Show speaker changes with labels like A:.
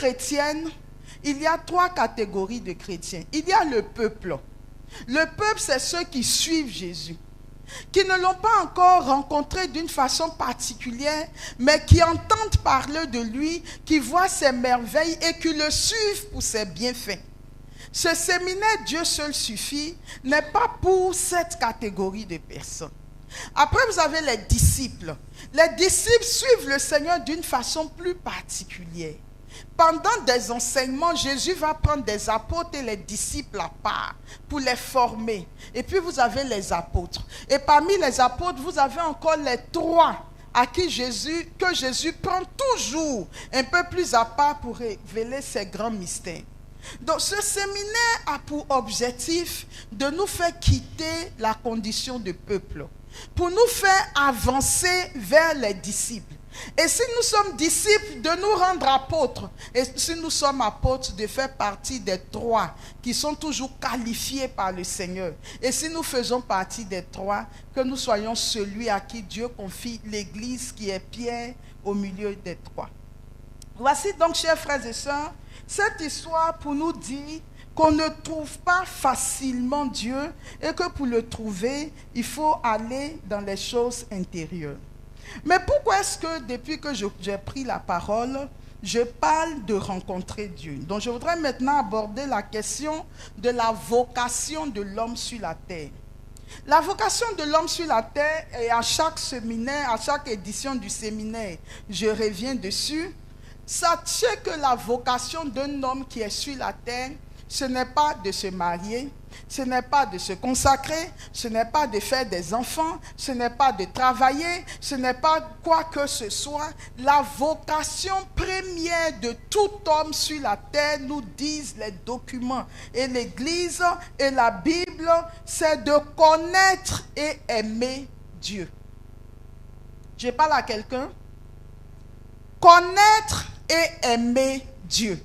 A: chrétienne, il y a 3 catégories de chrétiens. Il y a le peuple. Le peuple, c'est ceux qui suivent Jésus, qui ne l'ont pas encore rencontré d'une façon particulière, mais qui entendent parler de lui, qui voient ses merveilles et qui le suivent pour ses bienfaits. Ce séminaire « Dieu seul suffit » n'est pas pour cette catégorie de personnes. Après, vous avez les disciples. Les disciples suivent le Seigneur d'une façon plus particulière. Pendant des enseignements, Jésus va prendre des apôtres et les disciples à part pour les former. Et puis vous avez les apôtres. Et parmi les apôtres, vous avez encore les 3 à qui que Jésus prend toujours un peu plus à part pour révéler ses grands mystères. Donc ce séminaire a pour objectif de nous faire quitter la condition de peuple, pour nous faire avancer vers les disciples. Et si nous sommes disciples, de nous rendre apôtres. Et si nous sommes apôtres, de faire partie des 3 qui sont toujours qualifiés par le Seigneur. Et si nous faisons partie des 3, que nous soyons celui à qui Dieu confie l'Église qui est Pierre au milieu des 3. Voici donc, chers frères et sœurs, cette histoire pour nous dire qu'on ne trouve pas facilement Dieu et que pour le trouver, il faut aller dans les choses intérieures. Mais pourquoi est-ce que depuis que j'ai pris la parole, je parle de rencontrer Dieu? Donc je voudrais maintenant aborder la question de la vocation de l'homme sur la terre. La vocation de l'homme sur la terre, et à chaque séminaire, à chaque édition du séminaire, je reviens dessus. Sachez que la vocation d'un homme qui est sur la terre, ce n'est pas de se marier, ce n'est pas de se consacrer, ce n'est pas de faire des enfants, ce n'est pas de travailler, ce n'est pas quoi que ce soit. La vocation première de tout homme sur la terre, nous disent les documents et l'Église et la Bible, c'est de connaître et aimer Dieu. Je parle à quelqu'un. Connaître et aimer Dieu.